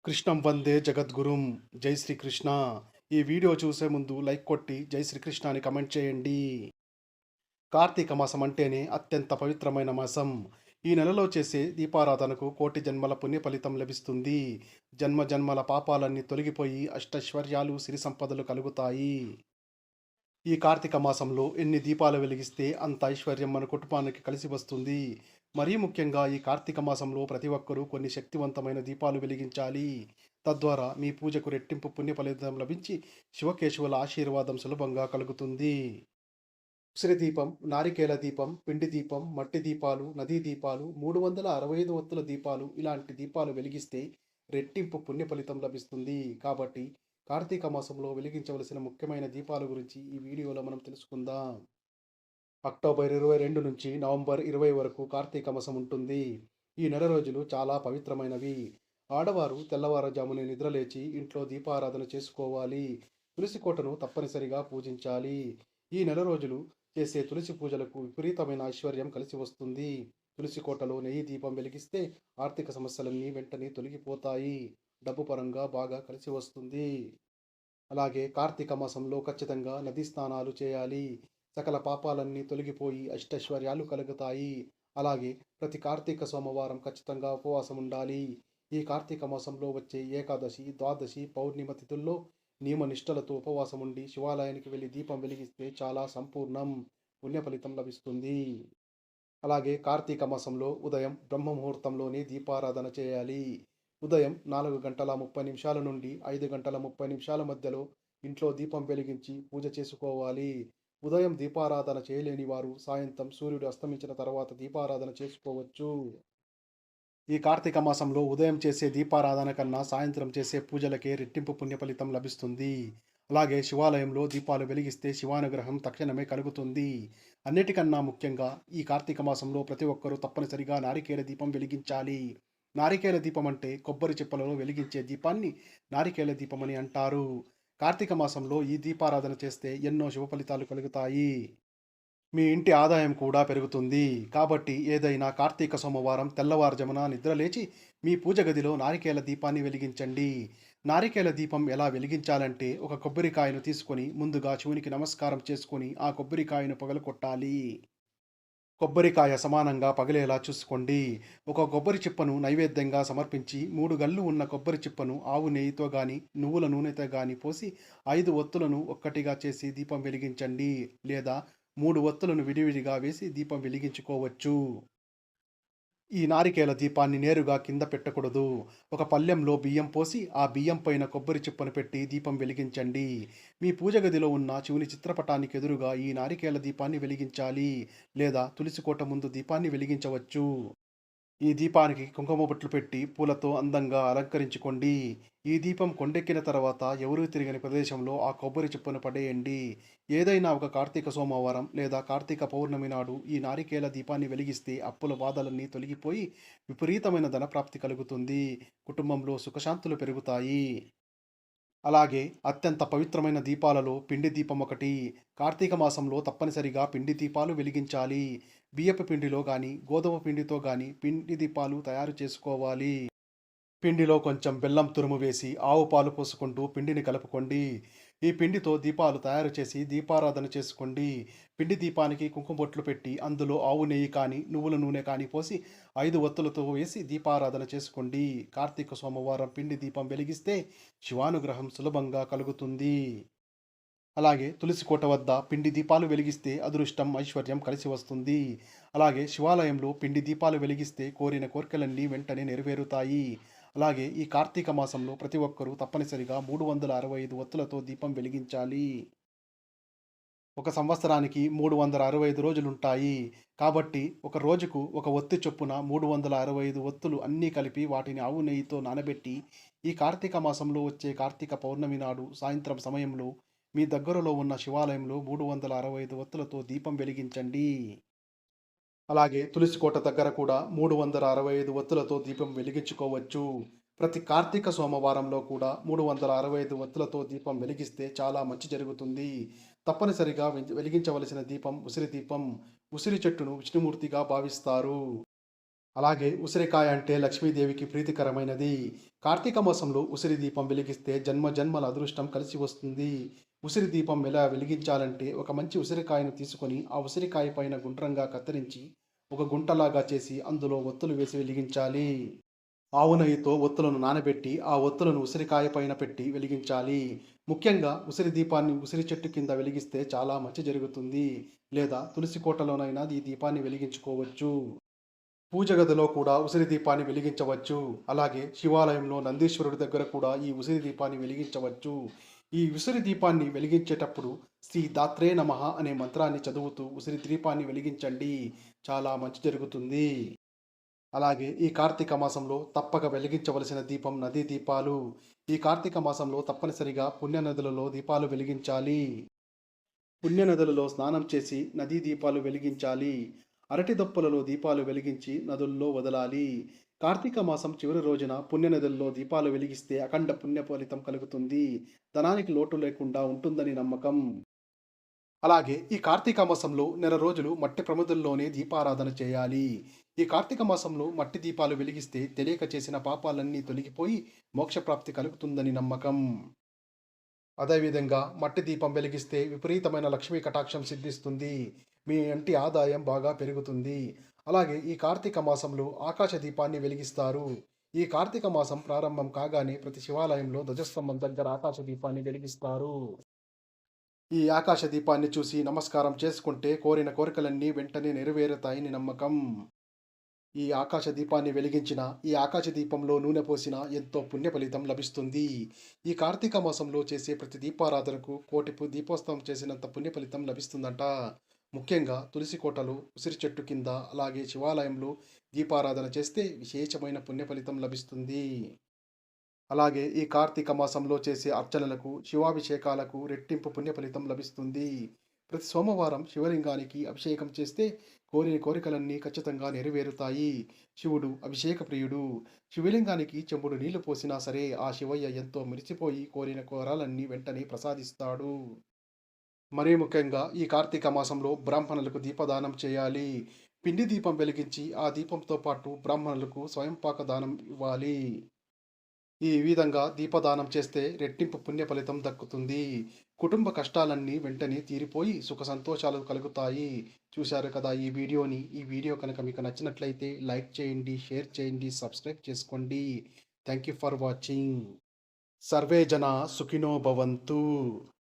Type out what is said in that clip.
కృష్ణం వందే జగద్గురుం. జై శ్రీకృష్ణ. ఈ వీడియో చూసే ముందు లైక్ కొట్టి జై శ్రీకృష్ణ అని కమెంట్ చేయండి. కార్తీక మాసం అంటేనే అత్యంత పవిత్రమైన మాసం. ఈ నెలలో చేసే దీపారాధనకు కోటి జన్మల పుణ్య ఫలితం లభిస్తుంది. జన్మ జన్మల పాపాలన్నీ తొలగిపోయి అష్టైశ్వర్యాలు సిరి సంపదలు కలుగుతాయి. ఈ కార్తీక మాసంలో ఎన్ని దీపాలు వెలిగిస్తే అంత ఐశ్వర్యం మన కుటుంబానికి కలిసి వస్తుంది. మరీ ముఖ్యంగా ఈ కార్తీక మాసంలో ప్రతి ఒక్కరూ కొన్ని శక్తివంతమైన దీపాలు వెలిగించాలి. తద్వారా మీ పూజకు రెట్టింపు పుణ్య ఫలితం లభించి శివకేశవుల ఆశీర్వాదం సులభంగా కలుగుతుంది. ఉసిరి దీపం, నారికేల దీపం, పిండి దీపం, మట్టి దీపాలు, నదీ దీపాలు, 365 ఒత్తుల దీపాలు ఇలాంటి దీపాలు వెలిగిస్తే రెట్టింపు పుణ్య ఫలితం లభిస్తుంది. కాబట్టి కార్తీక మాసంలో వెలిగించవలసిన ముఖ్యమైన దీపాల గురించి ఈ వీడియోలో మనం తెలుసుకుందాం. అక్టోబర్ 22 నుంచి నవంబర్ 20 వరకు కార్తీక మాసం ఉంటుంది. ఈ నెల రోజులు చాలా పవిత్రమైనవి. ఆడవారు తెల్లవారుజామునే నిద్రలేచి ఇంట్లో దీపారాధన చేసుకోవాలి. తులసి కోటను తప్పనిసరిగా పూజించాలి. ఈ నెల రోజులు చేసే తులసి పూజలకు విపరీతమైన ఐశ్వర్యం కలిసి వస్తుంది. తులసి కోటలో నెయ్యి దీపం వెలిగిస్తే ఆర్థిక సమస్యలన్నీ వెంటనే తొలగిపోతాయి. డబ్బు పరంగా బాగా కలిసి వస్తుంది. అలాగే కార్తీక మాసంలో ఖచ్చితంగా నదీ స్నానాలు చేయాలి. సకల పాపాలన్నీ తొలగిపోయి అష్టైశ్వర్యాలు కలుగుతాయి. అలాగే ప్రతి కార్తీక సోమవారం ఖచ్చితంగా ఉపవాసం ఉండాలి. ఈ కార్తీక మాసంలో వచ్చే ఏకాదశి, ద్వాదశి, పౌర్ణిమ తిథుల్లో నియమ నిష్టలతో ఉపవాసం ఉండి శివాలయానికి వెళ్ళి దీపం వెలిగిస్తే చాలా సంపూర్ణం పుణ్య ఫలితం లభిస్తుంది. అలాగే కార్తీక మాసంలో ఉదయం బ్రహ్మ ముహూర్తంలోనే దీపారాధన చేయాలి. ఉదయం 4 గంటల 30 నిమిషాల నుండి 5 గంటల 30 నిమిషాల మధ్యలో ఇంట్లో దీపం వెలిగించి పూజ చేసుకోవాలి. ఉదయం దీపారాధన చేయలేని వారు సాయంత్రం సూర్యుడు అస్తమించిన తర్వాత దీపారాధన చేసుకోవచ్చు. ఈ కార్తీక మాసంలో ఉదయం చేసే దీపారాధన కన్నా సాయంత్రం చేసే పూజలకే రెట్టింపు పుణ్య ఫలితం లభిస్తుంది. అలాగే శివాలయంలో దీపాలు వెలిగిస్తే శివానుగ్రహం తక్షణమే కలుగుతుంది. అన్నిటికన్నా ముఖ్యంగా ఈ కార్తీక మాసంలో ప్రతి ఒక్కరూ తప్పనిసరిగా నారికేల దీపం వెలిగించాలి. నారికేల దీపం అంటే కొబ్బరి చిప్పలలో వెలిగించే దీపాన్ని నారికేల దీపం అని అంటారు. కార్తీక మాసంలో ఈ దీపారాధన చేస్తే ఎన్నో శుభ ఫలితాలు కలుగుతాయి. మీ ఇంటి ఆదాయం కూడా పెరుగుతుంది. కాబట్టి ఏదైనా కార్తీక సోమవారం తెల్లవారుజామున నిద్రలేచి మీ పూజ గదిలో నారికేల దీపాన్ని వెలిగించండి. నారికేల దీపం ఎలా వెలిగించాలంటే ఒక కొబ్బరికాయను తీసుకొని ముందుగా శివునికి నమస్కారం చేసుకొని ఆ కొబ్బరికాయను పగలకొట్టాలి. కొబ్బరికాయ సమానంగా పగిలేలా చూసుకోండి. ఒక కొబ్బరి చిప్పను నైవేద్యంగా సమర్పించి 3 గళ్ళు ఉన్న కొబ్బరి చిప్పను ఆవు నెయ్యితో గాని, నువ్వుల నూనెతో గాని పోసి 5 ఒత్తులను ఒక్కటిగా చేసి దీపం వెలిగించండి. లేదా 3 ఒత్తులను విడివిడిగా వేసి దీపం వెలిగించుకోవచ్చు. ఈ నారికేల దీపాన్ని నేరుగా కింద పెట్టకూడదు. ఒక పళ్ళెంలో బియ్యం పోసి ఆ బియ్యం పైన కొబ్బరి చిప్పను పెట్టి దీపం వెలిగించండి. మీ పూజ గదిలో ఉన్న శివుని చిత్రపటానికి ఎదురుగా ఈ నారికేల దీపాన్ని వెలిగించాలి. లేదా తులసి కోట ముందు దీపాన్ని వెలిగించవచ్చు. ఈ దీపానికి కుంకుమ బొట్లు పెట్టి పూలతో అందంగా అలంకరించుకోండి. ఈ దీపం కొండెక్కిన తర్వాత ఎవరూ తిరగని ప్రదేశంలో ఆ కొబ్బరి చిప్పను పడేయండి. ఏదైనా ఒక కార్తీక సోమవారం లేదా కార్తీక పౌర్ణమి నాడు ఈ నారికేల దీపాన్ని వెలిగిస్తే అప్పుల బాధలన్నీ తొలగిపోయి విపరీతమైన ధనప్రాప్తి కలుగుతుంది. కుటుంబంలో సుఖశాంతులు పెరుగుతాయి. అలాగే అత్యంత పవిత్రమైన దీపాలలో పిండి దీపం ఒకటి. కార్తీక మాసంలో తప్పనిసరిగా పిండి దీపాలు వెలిగించాలి. బియ్యపు పిండిలో గాని, గోధుమ పిండితో గాని పిండి దీపాలు తయారు చేసుకోవాలి. పిండిలో కొంచెం బెల్లం తురుము వేసి ఆవు పాలు పోసుకుంటూ పిండిని కలుపుకోండి. ఈ పిండితో దీపాలు తయారు చేసి దీపారాధన చేసుకోండి. పిండి దీపానికి కుంకుమ బొట్లు పెట్టి అందులో ఆవు నెయ్యి కానీ, నువ్వుల నూనె కానీ పోసి 5 ఒత్తులతో వేసి దీపారాధన చేసుకోండి. కార్తీక సోమవారం పిండి దీపం వెలిగిస్తే శివానుగ్రహం సులభంగా కలుగుతుంది. అలాగే తులసి కోట వద్ద పిండి దీపాలు వెలిగిస్తే అదృష్టం, ఐశ్వర్యం కలిసి వస్తుంది. అలాగే శివాలయంలో పిండి దీపాలు వెలిగిస్తే కోరిన కోర్కెలన్నీ వెంటనే నెరవేరుతాయి. అలాగే ఈ కార్తీక మాసంలో ప్రతి ఒక్కరూ తప్పనిసరిగా 365 ఒత్తులతో దీపం వెలిగించాలి. ఒక సంవత్సరానికి 365 రోజులుంటాయి. కాబట్టి ఒక రోజుకు ఒక ఒత్తి చొప్పున 365 ఒత్తులు అన్నీ కలిపి వాటిని ఆవు నెయ్యితో నానబెట్టి ఈ కార్తీక మాసంలో వచ్చే కార్తీక పౌర్ణమి నాడు సాయంత్రం సమయంలో మీ దగ్గరలో ఉన్న శివాలయంలో 365 ఒత్తులతో దీపం వెలిగించండి. అలాగే తులసి కోట దగ్గర కూడా 365 ఒత్తులతో దీపం వెలిగించుకోవచ్చు. ప్రతి కార్తీక సోమవారంలో కూడా 365 ఒత్తులతో దీపం వెలిగిస్తే చాలా మంచి జరుగుతుంది. తప్పనిసరిగా వెలిగించవలసిన దీపం ఉసిరి దీపం. ఉసిరి చెట్టును విష్ణుమూర్తిగా భావిస్తారు. అలాగే ఉసిరికాయ అంటే లక్ష్మీదేవికి ప్రీతికరమైనది. కార్తీక మాసంలో ఉసిరి దీపం వెలిగిస్తే జన్మ జన్మల అదృష్టం కలిసి వస్తుంది. ఉసిరి దీపం ఎలా వెలిగించాలంటే ఒక మంచి ఉసిరికాయను తీసుకొని ఆ ఉసిరికాయ పైన గుండ్రంగా కత్తిరించి ఒక గుంటలాగా చేసి అందులో ఒత్తులు వేసి వెలిగించాలి. ఆవు నెయ్యితో ఒత్తులను నానబెట్టి ఆ ఒత్తులను ఉసిరికాయ పైన పెట్టి వెలిగించాలి. ముఖ్యంగా ఉసిరి దీపాన్ని ఉసిరి చెట్టు కింద వెలిగిస్తే చాలా మంచి జరుగుతుంది. లేదా తులసి కోటలోనైనా ఈ దీపాన్ని వెలిగించుకోవచ్చు. పూజ గదిలో కూడా ఉసిరి దీపాన్ని వెలిగించవచ్చు. అలాగే శివాలయంలో నందీశ్వరుడి దగ్గర కూడా ఈ ఉసిరి దీపాన్ని వెలిగించవచ్చు. ఈ ఉసిరి దీపాన్ని వెలిగించేటప్పుడు శ్రీ దాత్రే నమః అనే మంత్రాన్ని చదువుతూ ఉసిరి దీపాన్ని వెలిగించండి. చాలా మంచి జరుగుతుంది. అలాగే ఈ కార్తీక మాసంలో తప్పక వెలిగించవలసిన దీపం నదీ దీపాలు. ఈ కార్తీక మాసంలో తప్పనిసరిగా పుణ్య నదులలో దీపాలు వెలిగించాలి. పుణ్యనదులలో స్నానం చేసి నదీ దీపాలు వెలిగించాలి. అరటి దొప్పలలో దీపాలు వెలిగించి నదుల్లో వదలాలి. కార్తీక మాసం చివరి రోజున పుణ్యనదుల్లో దీపాలు వెలిగిస్తే అఖండ పుణ్య ఫలితం కలుగుతుంది. ధనానికి లోటు లేకుండా ఉంటుందని నమ్మకం. అలాగే ఈ కార్తీక మాసంలో నెల రోజులు మట్టి ప్రమిదల్లోనే దీపారాధన చేయాలి. ఈ కార్తీక మాసంలో మట్టి దీపాలు వెలిగిస్తే తెలియక చేసిన పాపాలన్నీ తొలగిపోయి మోక్షప్రాప్తి కలుగుతుందని నమ్మకం. అదేవిధంగా మట్టి దీపం వెలిగిస్తే విపరీతమైన లక్ష్మీ కటాక్షం సిద్ధిస్తుంది. మీ ఇంటి ఆదాయం బాగా పెరుగుతుంది. అలాగే ఈ కార్తీక మాసంలో ఆకాశ దీపాన్ని వెలిగిస్తారు. ఈ కార్తీక మాసం ప్రారంభం కాగానే ప్రతి శివాలయంలో ధ్వజస్తంభం దగ్గర ఆకాశ దీపాన్ని వెలిగిస్తారు. ఈ ఆకాశ దీపాన్ని చూసి నమస్కారం చేసుకుంటే కోరిన కోరికలన్నీ వెంటనే నెరవేరుతాయని నమ్మకం. ఈ ఆకాశ దీపాన్ని వెలిగించిన, ఈ ఆకాశ దీపంలో నూనె పోసిన ఎంతో పుణ్య ఫలితం లభిస్తుంది. ఈ కార్తీక మాసంలో చేసే ప్రతి దీపారాధనకు కోటి దీపోత్సవం చేసినంత పుణ్య ఫలితం లభిస్తుందంట. ముఖ్యంగా తులసి కోటలో, ఉసిరి చెట్టు కింద, అలాగే శివాలయంలో దీపారాధన చేస్తే విశేషమైన పుణ్య ఫలితం లభిస్తుంది. అలాగే ఈ కార్తీక మాసంలో చేసే అర్చనలకు, శివాభిషేకాలకు రెట్టింపు పుణ్య ఫలితం లభిస్తుంది. ప్రతి సోమవారం శివలింగానికి అభిషేకం చేస్తే కోరిన కోరికలన్నీ ఖచ్చితంగా నెరవేరుతాయి. శివుడు అభిషేక ప్రియుడు. శివలింగానికి చెంబుడు నీళ్లు పోసినా సరే ఆ శివయ్య ఎంతో మురిసిపోయి కోరిన కోరాలన్నీ వెంటనే ప్రసాదిస్తాడు. మరీ ముఖ్యంగా ఈ కార్తీక మాసంలో బ్రాహ్మణులకు దీపదానం చేయాలి. పిండి దీపం వెలిగించి ఆ దీపంతో పాటు బ్రాహ్మణులకు స్వయంపాక దానం ఇవ్వాలి. ఈ విధంగా దీపదానం చేస్తే రెట్టింపు పుణ్య ఫలితం దక్కుతుంది. కుటుంబ కష్టాలన్నీ వెంటనే తీరిపోయి సుఖ సంతోషాలు కలుగుతాయి. చూశారు కదా ఈ వీడియోని. ఈ వీడియో కనుక మీకు నచ్చినట్లయితే లైక్ చేయండి, షేర్ చేయండి, సబ్స్క్రైబ్ చేసుకోండి. Thank you for watching. Survey జన సుఖినో భవంతు.